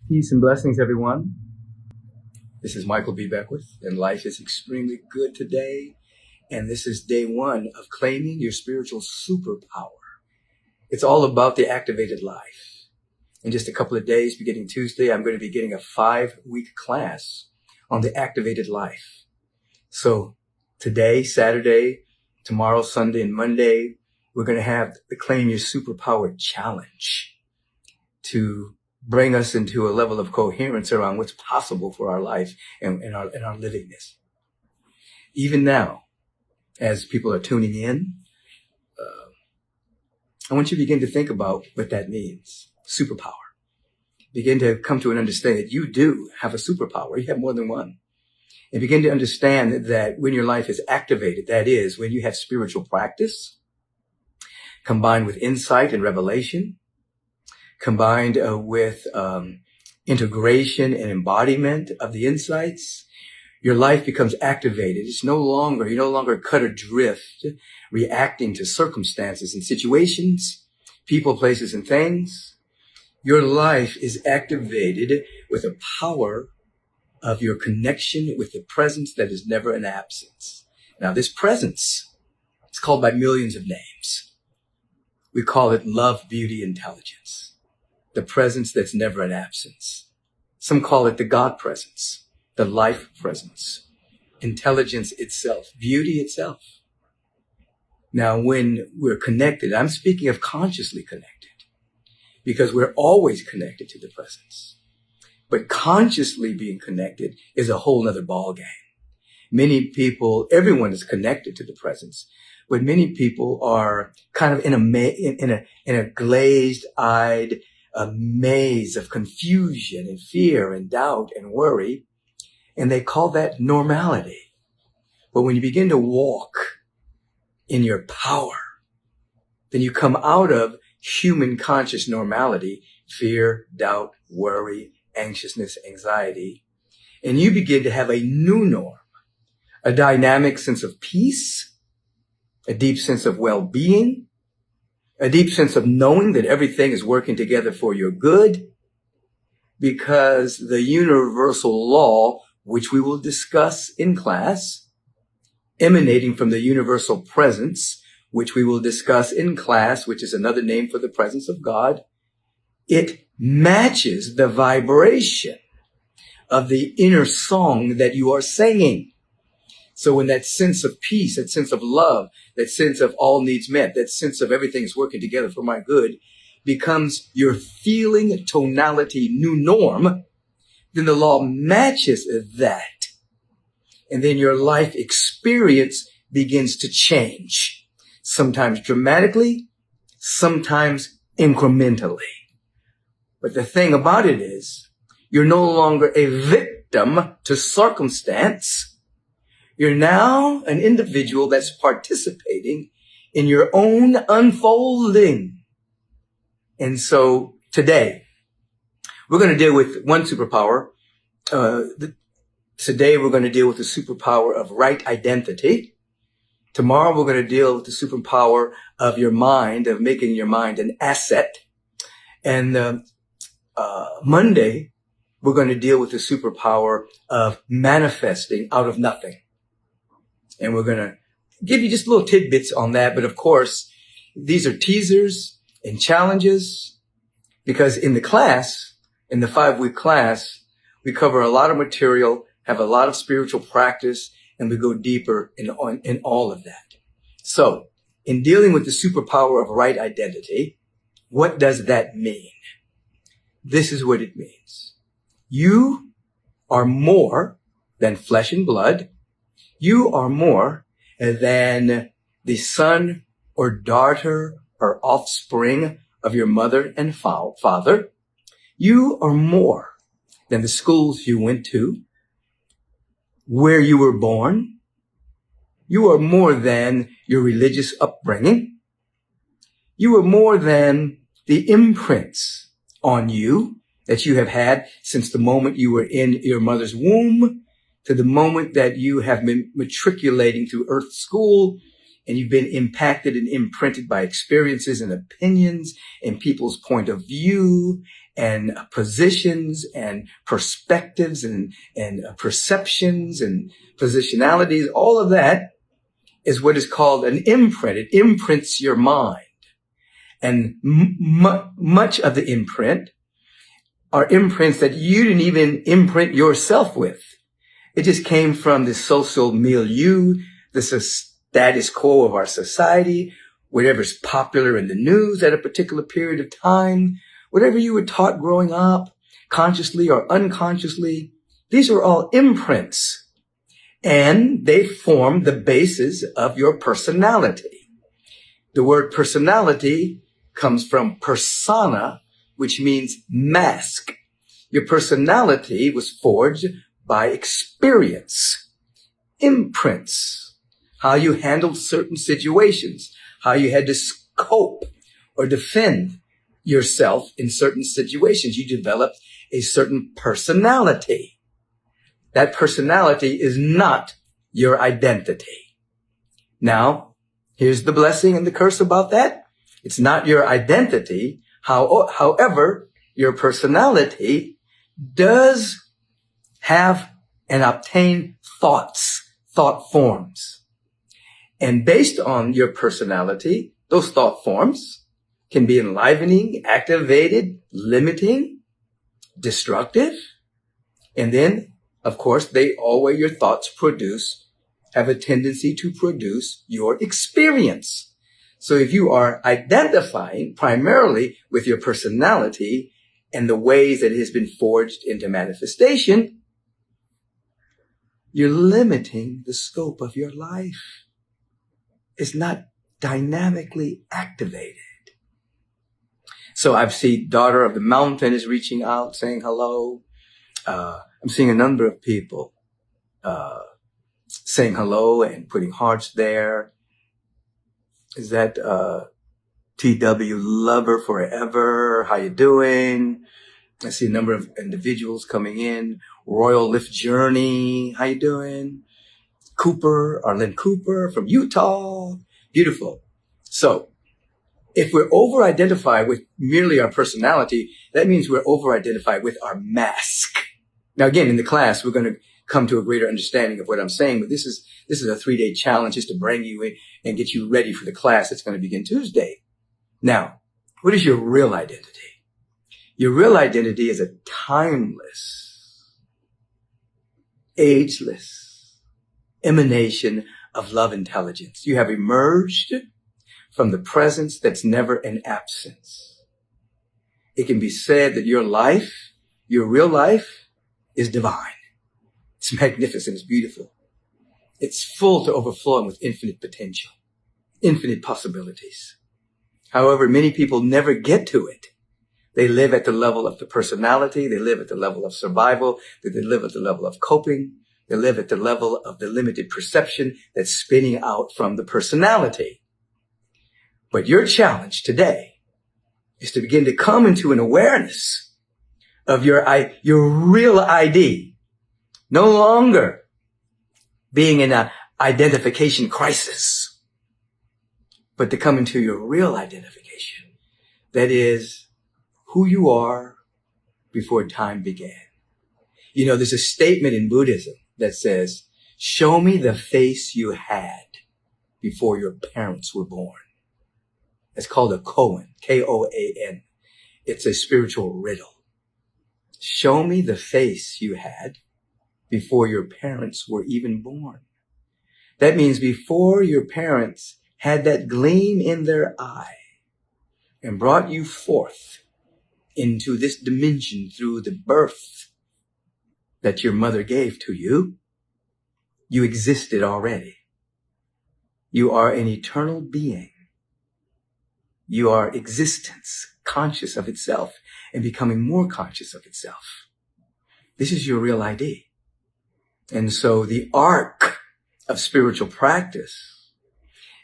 Peace and blessings, everyone. This is Michael B. Beckwith, and life is extremely good today. And this is day one of claiming your spiritual superpower. It's all about the activated life. In just a couple of days, beginning Tuesday, I'm going to be getting a 5-week class on the activated life. So today, Saturday, tomorrow, Sunday, and Monday, we're going to have the Claim Your Superpower Challenge to bring us into a level of coherence around what's possible for our life and our livingness. Even now, as people are tuning in, I want you to begin to think about what that means. Superpower. Begin to come to an understanding that you do have a superpower. You have more than one. And begin to understand that when your life is activated, that is, when you have spiritual practice, combined with insight and revelation, combined with integration and embodiment of the insights, your life becomes activated. You're no longer cut adrift, reacting to circumstances and situations, people, places, and things. Your life is activated with the power of your connection with the presence that is never an absence. Now, this presence is called by millions of names. We call it love, beauty, intelligence. The presence that's never an absence. Some call it the God presence, the life presence, intelligence itself, beauty itself. Now, when we're connected, I'm speaking of consciously connected, because we're always connected to the presence. But consciously being connected is a whole nother ballgame. Many people, everyone is connected to the presence, but many people are kind of in a glazed-eyed, a maze of confusion and fear and doubt and worry. And they call that normality. But when you begin to walk in your power, then you come out of human conscious normality, fear, doubt, worry, anxiousness, anxiety, and you begin to have a new norm, a dynamic sense of peace, a deep sense of well-being, a deep sense of knowing that everything is working together for your good, because the universal law, which we will discuss in class, emanating from the universal presence, which we will discuss in class, which is another name for the presence of God, it matches the vibration of the inner song that you are singing. So when that sense of peace, that sense of love, that sense of all needs met, that sense of everything is working together for my good becomes your feeling tonality new norm, then the law matches that. And then your life experience begins to change, sometimes dramatically, sometimes incrementally. But the thing about it is, you're no longer a victim to circumstance. You're now an individual that's participating in your own unfolding. And so today, we're going to deal with one superpower. Today, we're going to deal with the superpower of right identity. Tomorrow, we're going to deal with the superpower of your mind, of making your mind an asset. And Monday, we're going to deal with the superpower of manifesting out of nothing. And we're going to give you just little tidbits on that. But of course, these are teasers and challenges, because in the class, in the 5-week class, we cover a lot of material, have a lot of spiritual practice, and we go deeper in all of that. So in dealing with the superpower of right identity, what does that mean? This is what it means. You are more than flesh and blood. You are more than the son or daughter or offspring of your mother and father. You are more than the schools you went to, where you were born. You are more than your religious upbringing. You are more than the imprints on you that you have had since the moment you were in your mother's womb to the moment that you have been matriculating through Earth School and you've been impacted and imprinted by experiences and opinions and people's point of view and positions and perspectives and perceptions and positionalities. All of that is what is called an imprint. It imprints your mind. And much of the imprint are imprints that you didn't even imprint yourself with. It just came from the social milieu, the status quo of our society, whatever's popular in the news at a particular period of time, whatever you were taught growing up, consciously or unconsciously. These are all imprints, and they form the basis of your personality. The word personality comes from persona, which means mask. Your personality was forged by experience, imprints, how you handled certain situations, how you had to cope or defend yourself in certain situations. You developed a certain personality. That personality is not your identity. Now, here's the blessing and the curse about that. It's not your identity. However, your personality does have and obtain thoughts, thought forms. And based on your personality, those thought forms can be enlivening, activated, limiting, destructive. And then, of course, your thoughts have a tendency to produce your experience. So if you are identifying primarily with your personality and the ways that it has been forged into manifestation, you're limiting the scope of your life. It's not dynamically activated. So I've seen Daughter of the Mountain is reaching out, saying hello. I'm seeing a number of people saying hello and putting hearts there. Is that TW Lover Forever? How you doing? I see a number of individuals coming in. Royal Lift Journey. How you doing? Arlen Cooper from Utah. Beautiful. So if we're over-identified with merely our personality, that means we're over-identified with our mask. Now, again, in the class, we're going to come to a greater understanding of what I'm saying, but this is a 3-day challenge just to bring you in and get you ready for the class that's going to begin Tuesday. Now, what is your real identity? Your real identity is a timeless, ageless emanation of love intelligence. You have emerged from the presence that's never an absence. It can be said that your real life, is divine. It's magnificent. It's beautiful. It's full to overflowing with infinite potential, infinite possibilities. However, many people never get to it. They live at the level of the personality. They live at the level of survival. They live at the level of coping. They live at the level of the limited perception that's spinning out from the personality. But your challenge today is to begin to come into an awareness of your real ID, no longer being in an identification crisis, but to come into your real identification. That is who you are before time began. You know, there's a statement in Buddhism that says, show me the face you had before your parents were born. It's called a koan, K-O-A-N. It's a spiritual riddle. Show me the face you had before your parents were even born. That means before your parents had that gleam in their eye and brought you forth into this dimension through the birth that your mother gave to you, you existed already. You are an eternal being. You are existence, conscious of itself and becoming more conscious of itself. This is your real ID. And so the arc of spiritual practice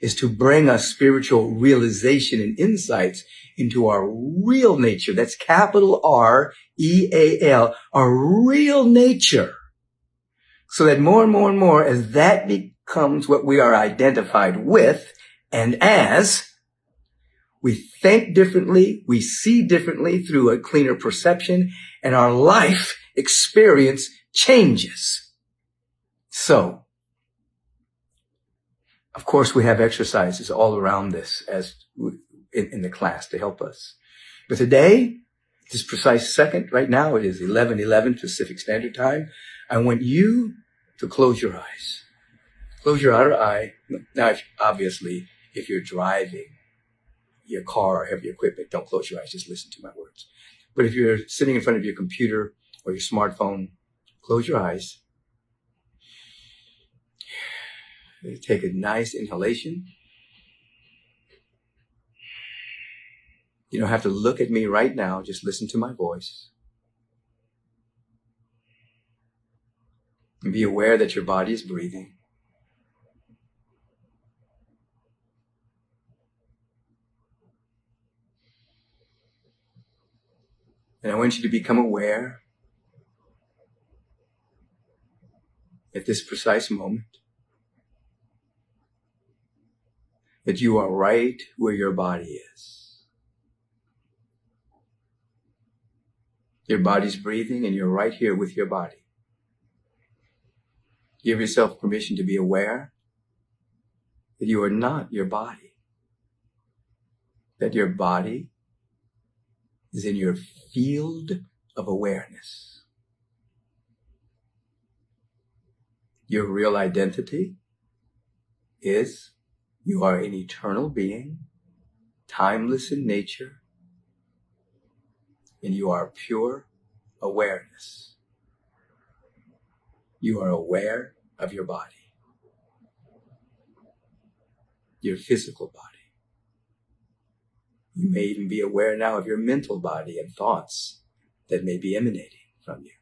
is to bring us spiritual realization and insights into our real nature. That's capital R-E-A-L, our real nature. So that more and more and more as that comes what we are identified with and as. We think differently, we see differently through a cleaner perception, and our life experience changes. So, of course, we have exercises all around this as in the class to help us. But today, this precise second, right now, it is 11:11 Pacific Standard Time. I want you to close your eyes. Close your outer eye. Now, obviously, if you're driving your car or heavy equipment, don't close your eyes, just listen to my words. But if you're sitting in front of your computer or your smartphone, close your eyes. Take a nice inhalation. You don't have to look at me right now, just listen to my voice. And be aware that your body is breathing. And I want you to become aware at this precise moment that you are right where your body is. Your body's breathing and you're right here with your body. Give yourself permission to be aware that you are not your body. That your body is in your field of awareness. Your real identity is you are an eternal being, timeless in nature, and you are pure awareness. You are aware of your body, your physical body. You may even be aware now of your mental body and thoughts that may be emanating from you.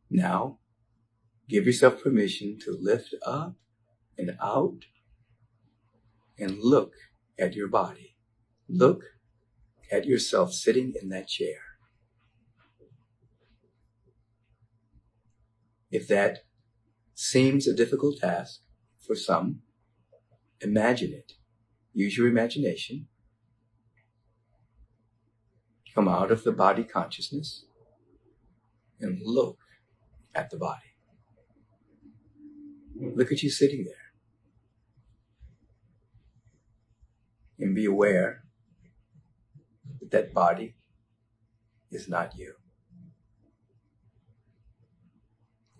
Now, give yourself permission to lift up and out and look at your body. Look at yourself sitting in that chair. If that seems a difficult task for some, imagine it. Use your imagination. Come out of the body consciousness and look at the body. Look at you sitting there. And be aware that that body is not you.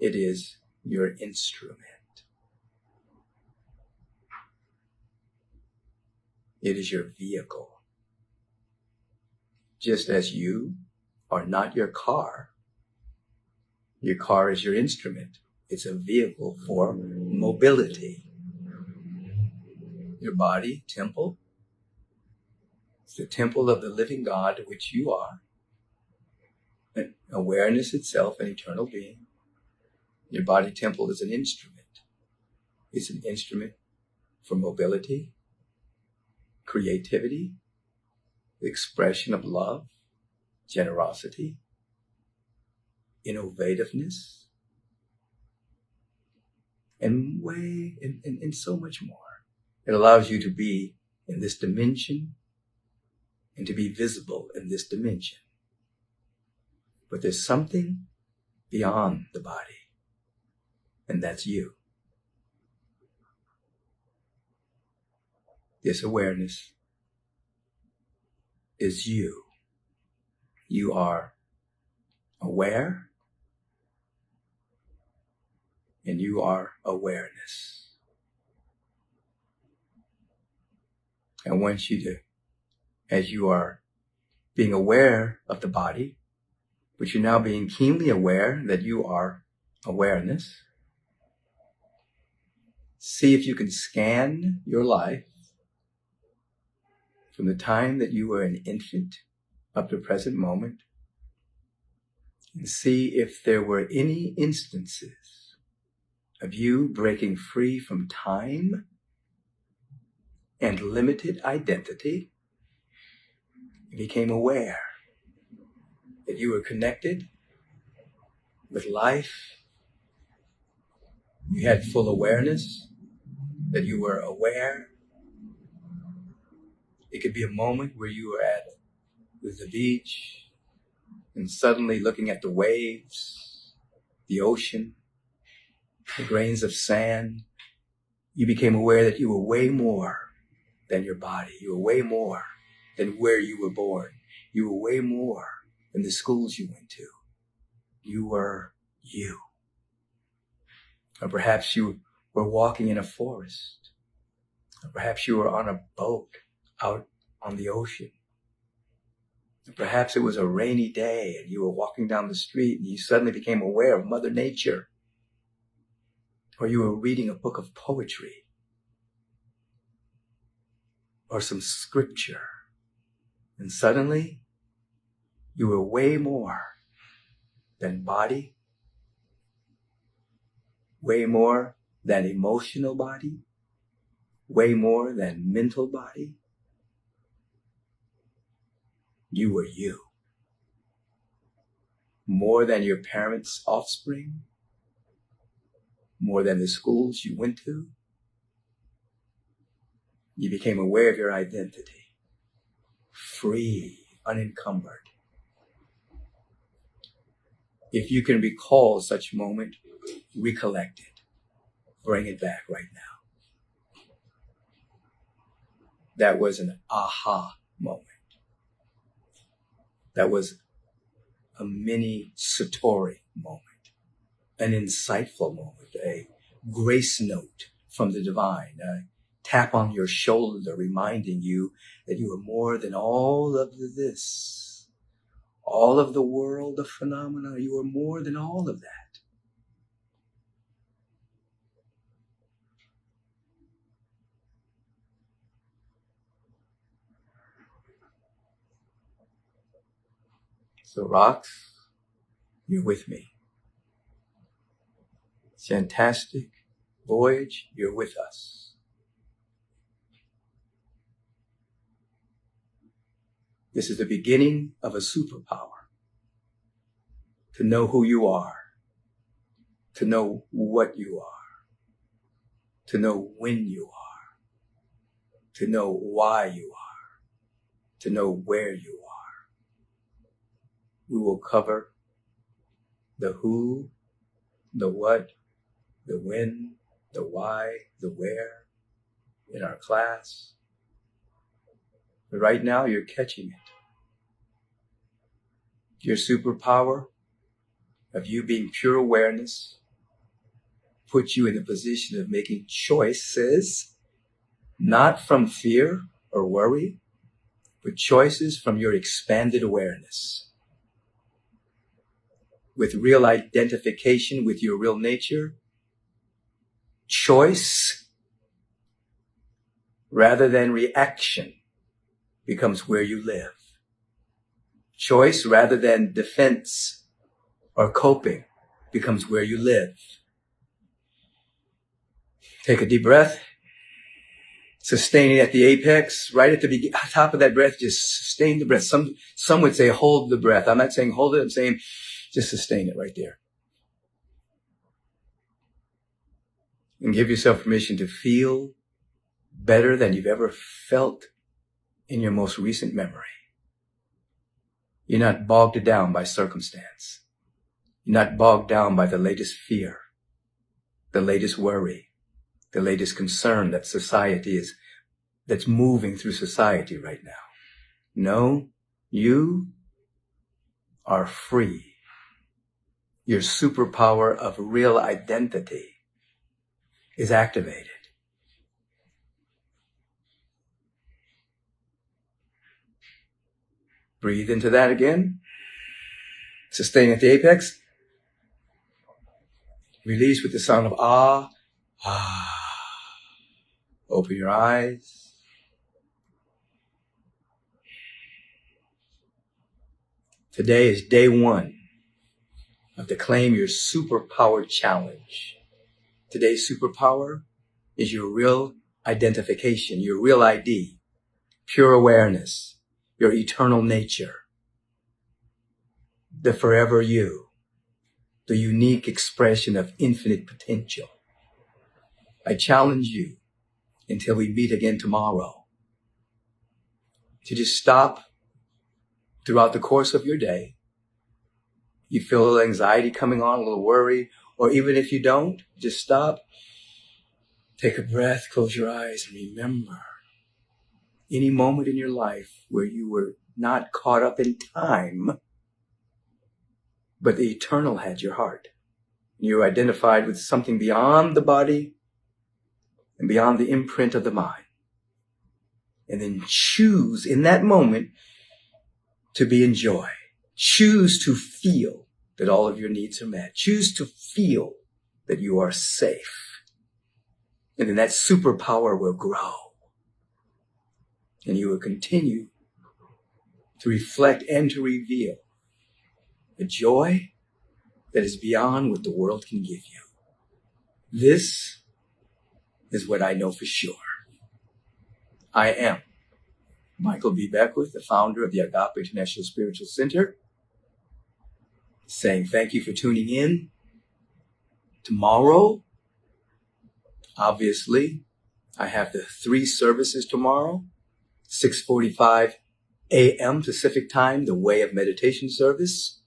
It is your instrument. It is your vehicle. Just as you are not your car is your instrument. It's a vehicle for mobility. Your body, temple, it's the temple of the living God, which you are. And awareness itself, an eternal being. Your body temple is an instrument. It's an instrument for mobility, creativity, the expression of love, generosity, innovativeness, and so much more. It allows you to be in this dimension and to be visible in this dimension. But there's something beyond the body, and that's you. This awareness is you. You are aware, and you are awareness. I want you to, as you are being aware of the body, but you're now being keenly aware that you are awareness, see if you can scan your life from the time that you were an infant up to the present moment, and see if there were any instances of you breaking free from time and limited identity. You became aware that you were connected with life You had full awareness, that you were aware. It could be a moment where you were at the beach and suddenly looking at the waves, the ocean, the grains of sand. You became aware that you were way more than your body. You were way more than where you were born. You were way more than the schools you went to. You were you. Or perhaps you were walking in a forest. Or perhaps you were on a boat out on the ocean. Or perhaps it was a rainy day and you were walking down the street and you suddenly became aware of Mother Nature. Or you were reading a book of poetry. Or some scripture. And suddenly you were way more than body, way more than emotional body, way more than mental body. You were you. More than your parents' offspring, more than the schools you went to. You became aware of your identity, free, unencumbered. If you can recall such moment, recollect it. Bring it back right now. That was an aha moment. That was a mini Satori moment, an insightful moment, a grace note from the divine, a tap on your shoulder reminding you that you are more than all of this. All of the world of phenomena, you are more than all of that. So rocks, you're with me. Fantastic voyage, you're with us. This is the beginning of a superpower. To know who you are. To know what you are. To know when you are. To know why you are. To know where you are. We will cover the who, the what, the when, the why, the where in our class. But right now you're catching it. Your superpower of you being pure awareness puts you in a position of making choices, not from fear or worry, but choices from your expanded awareness. With real identification with your real nature, choice rather than reaction becomes where you live. Choice rather than defense or coping becomes where you live. Take a deep breath. Sustain it at the apex, right at the top of that breath. Just sustain the breath. Some would say hold the breath. I'm not saying hold it. I'm saying just sustain it right there. And give yourself permission to feel better than you've ever felt in your most recent memory. You're not bogged down by circumstance. You're not bogged down by the latest fear, the latest worry, the latest concern that that's moving through society right now. No, you are free. Your superpower of real identity is activated. Breathe into that again. Sustain at the apex. Release with the sound of ah. Ah. Open your eyes. Today is day 1 of the Claim Your Superpower Challenge. Today's superpower is your real identification, your real ID, pure awareness, your eternal nature, the forever you, the unique expression of infinite potential. I challenge you until we meet again tomorrow to just stop throughout the course of your day. You feel a little anxiety coming on, a little worry, or even if you don't, just stop, take a breath, close your eyes, and remember any moment in your life where you were not caught up in time, but the eternal had your heart. You identified with something beyond the body and beyond the imprint of the mind. And then choose in that moment to be in joy. Choose to feel that all of your needs are met. Choose to feel that you are safe. And then that superpower will grow. And you will continue to reflect and to reveal a joy that is beyond what the world can give you. This is what I know for sure. I am Michael B. Beckwith, the founder of the Agape International Spiritual Center, saying thank you for tuning in. Tomorrow, obviously, I have the 3 services tomorrow, 6:45 a.m. Pacific time, the Way of Meditation service,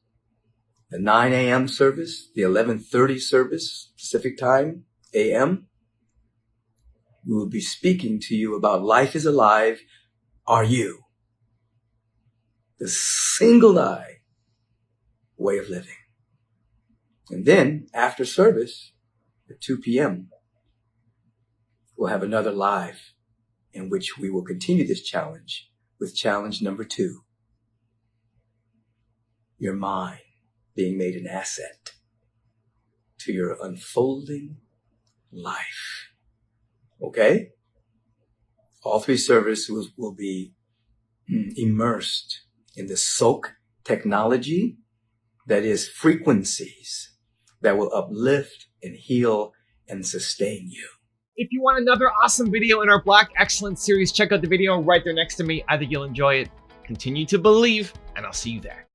the 9 a.m. service, the 11:30 service Pacific time, a.m. We will be speaking to you about life is alive. Are you? The single-eye way of living. And then after service at 2 p.m., we'll have another live in which we will continue this challenge with challenge number 2. Your mind being made an asset to your unfolding life. Okay? All 3 services will be immersed in the soak technology, that is frequencies that will uplift and heal and sustain you. If you want another awesome video in our Black Excellence series, check out the video right there next to me. I think you'll enjoy it. Continue to believe, and I'll see you there.